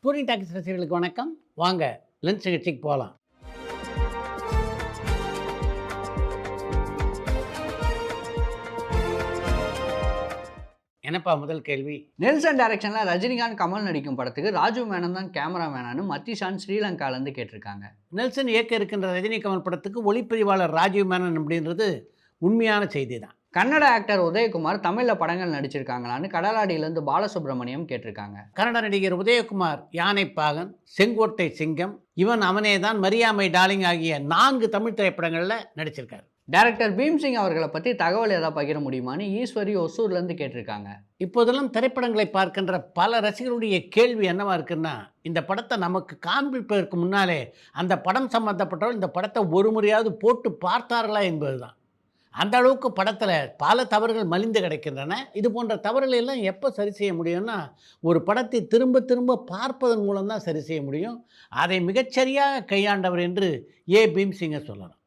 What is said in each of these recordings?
Touring talkies ரசிகர்களுக்கு வணக்கம். வாங்க லஞ்ச் நிகழ்ச்சிக்கு போகலாம். என்னப்பா முதல் கேள்வி? நெல்சன் டைரக்ஷனில் ரஜினிகாந்த் கமல் நடிக்கும் படத்துக்கு ராஜு மேனன் தான் கேமராமேனானு மத்திஷான் ஸ்ரீலங்காலேருந்து கேட்டிருக்காங்க. நெல்சன் இயக்க இருக்கின்ற ரஜினி கமல் படத்துக்கு ஒளிப்பதிவாளர் ராஜீவ் மேனன் அப்படின்றது உண்மையான செய்தி தான். கன்னட ஆக்டர் உதயகுமார் தமிழில் படங்கள் நடிச்சிருக்காங்களான்னு கடலாடியிலேருந்து பாலசுப்ரமணியம் கேட்டிருக்காங்க. கன்னட நடிகர் உதயகுமார் யானைப்பாகன், செங்கோட்டை சிங்கம், இவன் அவனே தான், மரியாமை டார்லிங் ஆகிய 4 தமிழ் திரைப்படங்களில் நடிச்சிருக்காரு. டைரக்டர் பீம்சிங் அவர்களை பற்றி தகவல் ஏதாவது பகிர முடியுமான்னு ஈஸ்வரி ஒசூர்லேருந்து கேட்டிருக்காங்க. இப்போதெல்லாம் திரைப்படங்களை பார்க்கின்ற பல ரசிகர்களுடைய கேள்வி என்னவா இருக்குன்னா, இந்த படத்தை நமக்கு காண்பிப்பதற்கு முன்னாலே அந்த படம் சம்பந்தப்பட்டவர்கள் இந்த படத்தை ஒரு முறையாவது போட்டு பார்த்தார்களா என்பதுதான். அந்த அளவுக்கு படத்தில் பல தவறுகள் மலிந்து கிடக்கின்றன. இது போன்ற தவறுகளை எல்லாம் எப்போ சரி செய்ய முடியும்னா, ஒரு படத்தை திரும்ப திரும்ப பார்ப்பதன் மூலம்தான் சரி செய்ய முடியும். அதை மிகச்சரியாக கையாண்டவர் என்று பீம்சிங்கை சொல்லலாம்.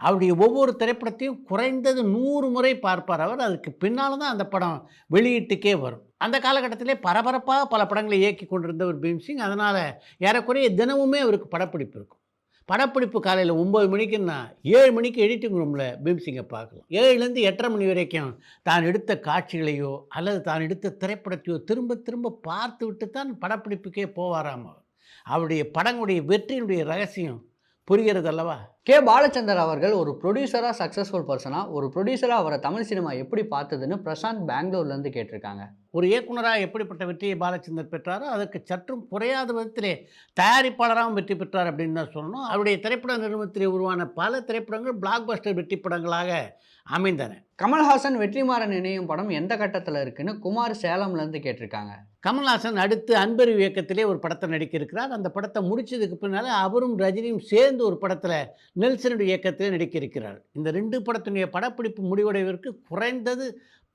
அவருடைய ஒவ்வொரு திரைப்படத்தையும் குறைந்தது 100 முறை பார்ப்பார் அவர். அதுக்கு பின்னால் தான் அந்த படம் வெளியீட்டுக்கே வரும். அந்த காலகட்டத்திலே பரபரப்பாக பல படங்களை இயக்கி கொண்டிருந்தவர் பீம்சிங். அதனால் ஏறக்குறைய தினமுமே அவருக்கு படப்பிடிப்பு இருக்கும். படப்பிடிப்பு காலையில் 9 மணிக்குன்னா 7 மணிக்கு எடிட்டிங் ரூமில் பீம்சிங்கை பார்க்கலாம். 7லேருந்து 8:30 மணி வரைக்கும் தான் எடுத்த காட்சிகளையோ அல்லது தான் எடுத்த திரைப்படத்தையோ திரும்ப திரும்ப பார்த்து விட்டு தான் படப்பிடிப்புக்கே போவாராம். அவருடைய படங்களுடைய வெற்றியினுடைய ரகசியம் புரிகிறது அல்லவா? கே பாலச்சந்தர் அவர்கள் ஒரு ப்ரொடியூசராக சக்ஸஸ்ஃபுல் பர்சனாக, ஒரு ப்ரொடியூசராக அவரை தமிழ் சினிமா எப்படி பார்த்ததுன்னு பிரசாந்த் பெங்களூர்லேருந்து கேட்டிருக்காங்க. ஒரு இயக்குனராக எப்படிப்பட்ட வெற்றியை பாலச்சந்தர் பெற்றாரோ அதற்கு சற்றும் குறையாத விதத்திலே தயாரிப்பாளராகவும் வெற்றி பெற்றார் அப்படின்னு தான் சொல்லணும். அவருடைய திரைப்பட நிறுவனத்திலே உருவான பல திரைப்படங்கள் பிளாக் பஸ்டர் வெற்றி படங்களாக அமைந்தன. கமல்ஹாசன் வெற்றிமாறன் இணையும் படம் எந்த கட்டத்தில் இருக்குன்னு குமார் சேலம்லேருந்து கேட்டிருக்காங்க. கமல்ஹாசன் அடுத்து அன்பறிவு இயக்கத்திலே ஒரு படத்தை நடிக்க இருக்கிறார். அந்த படத்தை முடித்ததுக்கு பின்னால் அவரும் ரஜினியும் சேர்ந்து ஒரு படத்தில் நெல்சனுடைய இயக்கத்திலே நடிக்க இருக்கிறார். இந்த 2 படத்தினுடைய படப்பிடிப்பு முடிவடைவதற்கு குறைந்தது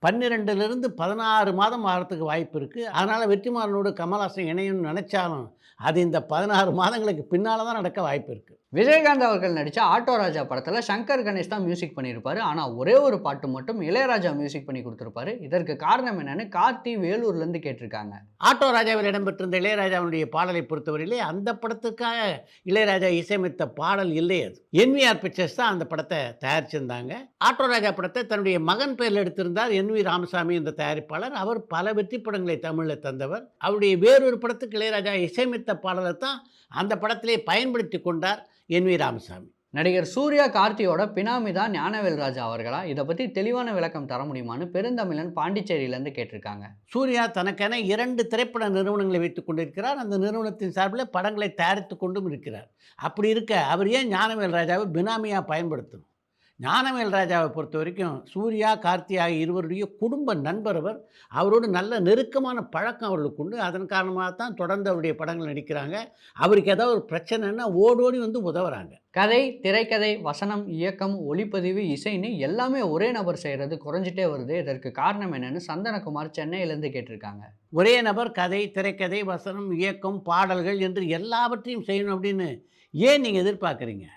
12லிருந்து 16 மாதம் ஆகிறதுக்கு வாய்ப்பு இருக்குது. அதனால் வெற்றிமாறனோடு கமல்ஹாசன் இணையணும்னு நினச்சாலும் அது இந்த 16 மாதங்களுக்கு பின்னால் தான் நடக்க வாய்ப்பு இருக்குது. விஜயகாந்த் அவர்கள் நடித்த ஆட்டோ ராஜா படத்தில் சங்கர் கணேஷ் தான் மியூசிக் பண்ணியிருப்பார். ஆனால் ஒரே ஒரு பாட்டு மட்டும் இளையராஜா மியூசிக் பண்ணி கொடுத்துருப்பாரு. இதற்கு காரணம் என்னன்னு கார்த்தி வேலூர்லேருந்து கேட்டிருக்காங்க. ஆட்டோ ராஜாவில் இடம்பெற்றிருந்த இளையராஜாவுடைய பாடலை பொறுத்தவரையிலே அந்த படத்துக்காக இளையராஜா இசையமைத்த பாடல் இல்லை. அது என்விஆர் பிக்சர்ஸ் தான் அந்த படத்தை தயாரிச்சிருந்தாங்க. ஆட்டோ ராஜா படத்தை தன்னுடைய மகன் பெயரில் எடுத்திருந்தார் NV ராமசாமி என்ற தயாரிப்பாளர். அவர் பல வெற்றி படங்களை தமிழில் தந்தவர். அவருடைய வேறொரு படத்துக்கு இளையராஜா இசையமைத்த பாடலை தான் அந்த படத்திலே பயன்படுத்தி கொண்டார் NV ராமசாமி. நடிகர் சூர்யா கார்த்தியோட பினாமி தான் ஞானவேல் ராஜா அவர்களா? இதை பற்றி தெளிவான விளக்கம் தர முடியுமான்னு பெருந்தமிழன் பாண்டிச்சேரியிலேருந்து கேட்டிருக்காங்க. சூர்யா தனக்கென 2 திரைப்பட நிறுவனங்களை வைத்துக் கொண்டிருக்கிறார். அந்த நிறுவனத்தின் சார்பில் படங்களை தயாரித்து கொண்டும் இருக்கிறார். அப்படி இருக்க அவர் ஏன் ஞானவேல் ராஜாவை பினாமியாக பயன்படுத்தணும்? ஞானவேல் ராஜாவை பொறுத்த வரைக்கும் சூர்யா கார்த்தி ஆகிய இருவருடைய குடும்ப நண்பர் அவர். அவரோடு நல்ல நெருக்கமான பழக்கம் அவர்களுக்கு உண்டு. அதன் காரணமாக தான் தொடர்ந்து அவருடைய படங்கள் நடிக்கிறாங்க. அவருக்கு ஏதாவது ஒரு பிரச்சனைன்னா ஓடோடி வந்து உதவுறாங்க. கதை, திரைக்கதை, வசனம், இயக்கம், ஒளிப்பதிவு, இசைன்னு எல்லாமே ஒரே நபர் செய்கிறது குறைஞ்சிட்டே வருது. இதற்கு காரணம் என்னன்னு சந்தனகுமார் சென்னையிலேருந்து கேட்டிருக்காங்க. ஒரே நபர் கதை, திரைக்கதை, வசனம், இயக்கம், பாடல்கள் என்று எல்லாவற்றையும் செய்யணும் அப்படின்னு ஏன் நீங்கள் எதிர்பார்க்குறீங்க?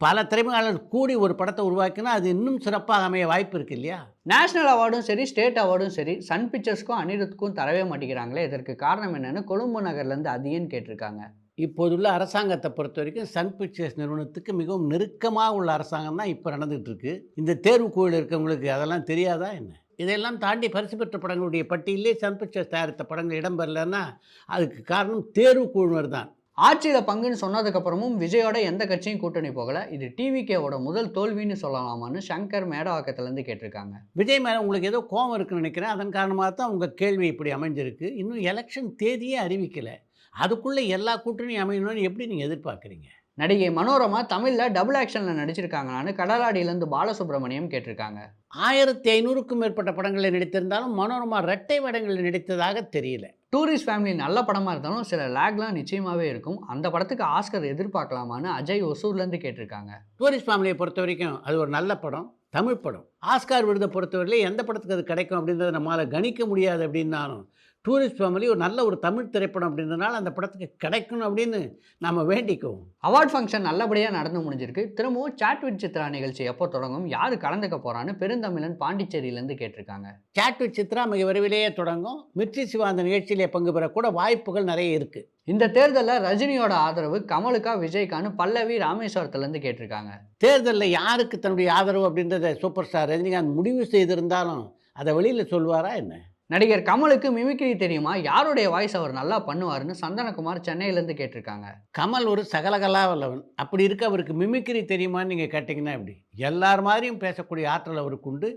பல திரைப்படங்கள் கூடி ஒரு படத்தை உருவாக்கினா அது இன்னும் சிறப்பாக அமைய வாய்ப்பு இருக்குது இல்லையா? நேஷனல் அவார்டும் சரி, ஸ்டேட் அவார்டும் சரி, சன் பிக்சர்ஸ்க்கும் அனிருத்துக்கும் தரவே மாட்டேங்கிறாங்களே. இதற்கு காரணம் என்னன்னு கொழும்பு நகர்லேருந்து அதியன்னு கேட்டிருக்காங்க. இப்போதுள்ள அரசாங்கத்தை பொறுத்த வரைக்கும் சன் பிக்சர்ஸ் நிறுவனத்துக்கு மிகவும் நெருக்கமாக உள்ள அரசாங்கம் தான் இப்போ நடந்துகிட்டு இருக்கு. இந்த தேர்வுக்குழுவில் இருக்கவங்களுக்கு அதெல்லாம் தெரியாதா என்ன? இதெல்லாம் தாண்டி பரிசு பெற்ற படங்களுடைய பட்டியலே சன் பிக்சர்ஸ் தயாரித்த படங்கள் இடம்பெறலைன்னா அதுக்கு காரணம் தேர்வுக்குழுவினர் தான். ஆட்சியில் பங்குன்னு சொன்னதுக்கப்புறமும் விஜயோட எந்த கட்சியும் கூட்டணி போகலை. இது டிவிகேவோட முதல் தோல்வின்னு சொல்லலாமான்னு சங்கர் மேடவாக்கத்துலேருந்து கேட்டிருக்காங்க. விஜய் மேலே உங்களுக்கு ஏதோ கோபம் இருக்குன்னு நினைக்கிறேன். அதன் காரணமாக தான் உங்கள் கேள்வி இப்படி அமைஞ்சிருக்கு. இன்னும் எலெக்ஷன் தேதியே அறிவிக்கலை. அதுக்குள்ளே எல்லா கூட்டணியும் அமையணும்னு எப்படி நீங்கள் எதிர்பார்க்குறீங்க? நடிகை மனோரமா தமிழில் டபுள் ஆக்ஷனில் நடிச்சிருக்காங்களான்னு கடலாடியிலேருந்து பாலசுப்ரமணியம் கேட்டிருக்காங்க. 1500க்கும் மேற்பட்ட படங்களில் நடித்திருந்தாலும் மனோரமா இரட்டை வேடங்களில் நடித்ததாக தெரியல. டூரிஸ்ட் ஃபேமிலி நல்ல படமாக இருந்தாலும் சில லேக்லாம் நிச்சயமாகவே இருக்கும். அந்த படத்துக்கு ஆஸ்கர் எதிர்பார்க்கலாமான்னு அஜய் ஒசூர்லேருந்து கேட்டிருக்காங்க. டூரிஸ்ட் ஃபேமிலியை பொறுத்த வரைக்கும் அது ஒரு நல்ல படம், தமிழ் படம். ஆஸ்கார் விருதை பொறுத்தவரையிலே எந்த படத்துக்கு அது கிடைக்கும் அப்படின்றத நம்மளால் கணிக்க முடியாது. அப்படின்னாலும் டூரிஸ்ட் ஃபேமிலி ஒரு நல்ல ஒரு தமிழ் திரைப்படம் அப்படின்றதுனால அந்த படத்துக்கு கிடைக்கணும் அப்படின்னு நம்ம வேண்டிக்குவோம். அவார்ட் ஃபங்க்ஷன் நல்லபடியாக நடந்து முடிஞ்சிருக்கு. திரும்பவும் சாட் வித் சித்ரா நிகழ்ச்சி எப்போ தொடங்கும், யார் கலந்துக்க போகிறான்னு பெருந்தமிழன் பாண்டிச்சேரியிலேருந்து கேட்டிருக்காங்க. சாட் வித் சித்ரா மிக விரைவிலேயே தொடங்கும். மிர்ச்சி சிவா அந்த நிகழ்ச்சியிலே பங்கு பெறக்கூட வாய்ப்புகள் நிறைய இருக்குது. இந்த தேர்தலில் ரஜினியோட ஆதரவு கமலுக்கா விஜய்க்கான்னு பல்லவி ராமேஸ்வரத்துலேருந்து கேட்டிருக்காங்க. தேர்தலில் யாருக்கு தன்னுடைய ஆதரவு அப்படின்றத சூப்பர் ஸ்டார் ரஜினிகாந்த் முடிவு செய்திருந்தாலும் அதை வெளியில் சொல்வாரா என்ன? நடிகர் கமலுக்கு மிமிக்ரி தெரியுமா, யாருடைய வாய்ஸ் அவர் நல்லா பண்ணுவாருன்னு சந்தனகுமார் சென்னையிலேருந்து கேட்டிருக்காங்க. கமல் ஒரு சகலகலா வல்லவன். அப்படி இருக்க அவருக்கு மிமிக்ரி தெரியுமான்னு நீங்கள் கேட்டிங்கன்னா எப்படி? எல்லார் மாதிரியும் பேசக்கூடிய ஆற்றல் அவருக்கு உண்டு.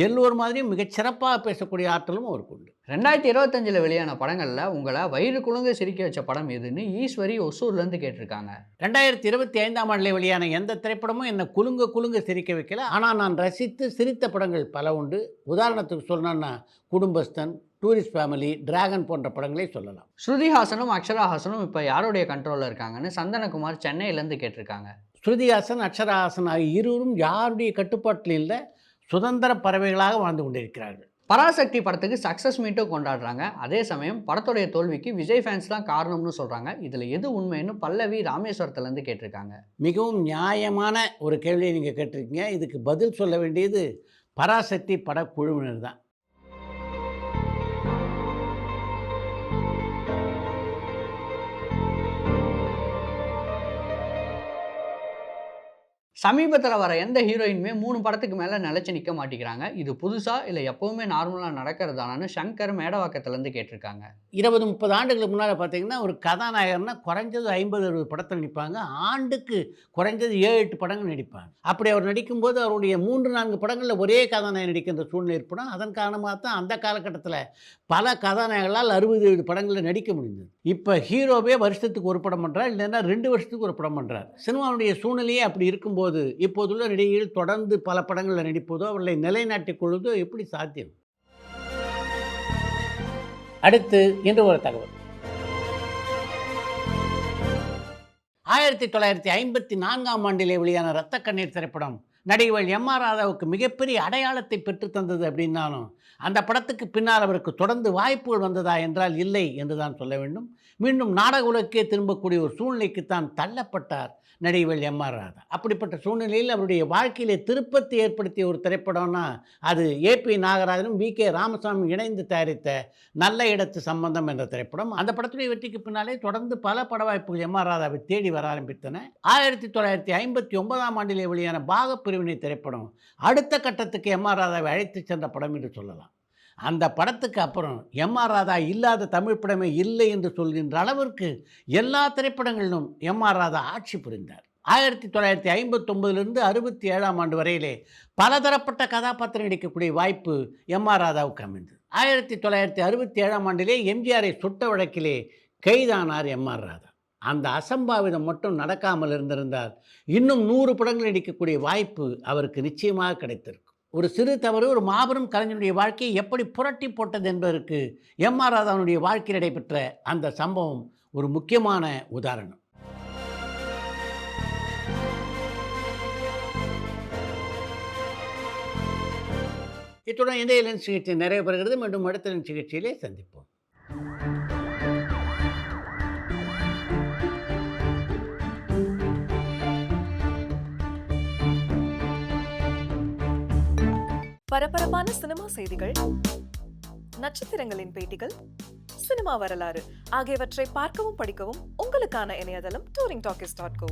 எல்லோர் மாதிரியும் மிகச்சிறப்பாக பேசக்கூடிய ஆற்றலும் அவருக்கு உண்டு. 2025 வெளியான படங்களில் உங்களை வயிறு குலுங்க சிரிக்க வச்ச படம் எதுன்னு ஈஸ்வரி ஒசூர்லேருந்து கேட்டிருக்காங்க. 2025ஆம் ஆண்டில் வெளியான எந்த திரைப்படமும் என்னை குலுங்க குலுங்க சிரிக்க வைக்கல. ஆனால் நான் ரசித்து சிரித்த படங்கள் பல உண்டு. உதாரணத்துக்கு சொல்லணும்னா குடும்பஸ்தன், டூரிஸ்ட் ஃபேமிலி, டிராகன் போன்ற படங்களை சொல்லலாம். ஸ்ருதிஹாசனும் அக்ஷராஹாசனும் இப்போ யாருடைய கண்ட்ரோலில் இருக்காங்கன்னு சந்தனகுமார் சென்னையிலேருந்து கேட்டிருக்காங்க. ஸ்ருதிஹாசன், அக்ஷராஹாசன் ஆகிய இருவரும் யாருடைய கட்டுப்பாட்டில் இல்லை, சுதந்திர பறவைகளாக வாழ்ந்து கொண்டிருக்கிறார்கள். பராசக்தி படத்துக்கு சக்ஸஸ் மீட்டும் கொண்டாடுறாங்க. அதே சமயம் படத்துடைய தோல்விக்கு விஜய் ஃபேன்ஸ் தான் காரணம்னு சொல்கிறாங்க. இதில் எது உண்மைன்னு பல்லவி ராமேஸ்வரத்துலேருந்து கேட்டிருக்காங்க. மிகவும் நியாயமான ஒரு கேள்வியை நீங்கள் கேட்டிருக்கீங்க. இதுக்கு பதில் சொல்ல வேண்டியது பராசக்தி படக்குழுவினர் தான். சமீபத்தில் வர எந்த ஹீரோயினுமே 3 படத்துக்கு மேலே நிலச்சி நிற்க மாட்டேங்கிறாங்க. இது புதுசா இல்லை எப்போவுமே நார்மலாக நடக்கிறதானு சங்கர் மேடவாக்கத்துலேருந்து கேட்டிருக்காங்க. 20-30 ஆண்டுகளுக்கு முன்னால் பார்த்தீங்கன்னா ஒரு கதாநாயகர்னா குறைஞ்சது 50-60 படத்தில் நடிப்பாங்க. ஆண்டுக்கு குறைஞ்சது 7-8 படங்கள் நடிப்பாங்க. அப்படி அவர் நடிக்கும்போது அவருடைய 3-4 படங்களில் ஒரே கதாநாயகன் நடிக்கின்ற சூழ்நிலை ஏற்படும். அதன் காரணமாக தான் அந்த காலகட்டத்தில் பல கதாநாயகர்களால் 60-70 படங்களில் நடிக்க முடிந்தது. இப்போ ஹீரோவே வருஷத்துக்கு ஒரு படம் பண்ணுறார், இல்லைன்னா 2 வருஷத்துக்கு ஒரு படம் பண்ணுறார். சினிமாவுடைய சூழ்நிலையே அப்படி இருக்கும்போது இப்போதுள்ள நடிகைகள் தொடர்ந்து பல படங்களில் நடிப்பதோ அவர்களை நிலைநாட்டிக் கொள்வதோ எப்படி சாத்தியம்? அடுத்து இன்று ஒரு தகவல். 1954ஆம் ஆண்டிலே வெளியான இரத்த கண்ணீர் திரைப்படம் நடிகர் எம்.ஆர். ராதாவுக்கு மிகப்பெரிய அடையாளத்தை பெற்றுத்தந்தது அப்படின்னாலும் அந்த படத்துக்கு பின்னால் அவருக்கு தொடர்ந்து வாய்ப்புகள் வந்ததா என்றால் இல்லை என்று தான் சொல்ல வேண்டும். மீண்டும் நாடக உலகே திரும்பக்கூடிய ஒரு சூழ்நிலைக்குத்தான் தள்ளப்பட்டார் நடிகர் எம்.ஆர். ராதா. அப்படிப்பட்ட சூழ்நிலையில் அவருடைய வாழ்க்கையிலே திருப்பத்தை ஏற்படுத்திய ஒரு திரைப்படம்னா அது ஏ.பி. நாகராஜனும் வி.கே. ராமசாமி இணைந்து தயாரித்த நல்ல இடத்து சம்பந்தம் என்ற திரைப்படம். அந்த படத்துடைய வெற்றிக்கு பின்னாலே தொடர்ந்து பல பட வாய்ப்புகள் எம்.ஆர். ராதாவை தேடி வர ஆரம்பித்தன. 1959ஆம் ஆண்டிலே வெளியான பாகப்பிரிவினை திரைப்படம் அடுத்த கட்டத்துக்கு எம்.ஆர். ராதாவை அழைத்து சென்ற படம் என்று சொல்லலாம். அந்த படத்துக்கு அப்புறம் எம்.ஆர். ராதா இல்லாத தமிழ் படமே இல்லை என்று சொல்கின்ற அளவிற்கு எல்லா திரைப்படங்களிலும் எம்.ஆர். ராதா ஆட்சி புரிந்தார். 1959லிருந்து 67ஆம் ஆண்டு வரையிலே பலதரப்பட்ட கதாபாத்திரம் நடிக்கக்கூடிய வாய்ப்பு எம்.ஆர். ராதாவுக்கு அமைந்தது. 1967ஆம் ஆண்டிலே எம்ஜிஆரை சுட்ட வழக்கிலே கைதானார் எம்.ஆர். ராதா. அந்த அசம்பாவிதம் மட்டும் நடக்காமல் இருந்திருந்தால் இன்னும் 100 படங்கள் நடிக்கக்கூடிய வாய்ப்பு அவருக்கு நிச்சயமாக கிடைத்திருக்கும். ஒரு சிறு தவறு ஒரு மாபெரும் கலைஞனுடைய வாழ்க்கையை எப்படி புரட்டி போட்டது என்பதற்கு எம்.ஆர். ராதாவுடைய வாழ்க்கையில் நடைபெற்ற அந்த சம்பவம் ஒரு முக்கியமான உதாரணம். இத்துடன் இன்றைய லென்ஸ் நிகழ்ச்சி நிறைவு பெறுகிறது. மீண்டும் அடுத்த லென்ஸ் நிகழ்ச்சியிலே சந்திப்போம். பரபரப்பான சினிமா செய்திகள், நட்சத்திரங்களின் பேட்டிகள், சினிமா வரலாறு ஆகியவற்றை பார்க்கவும் படிக்கவும் உங்களுக்கான இணையதளம் touringtalkies.co.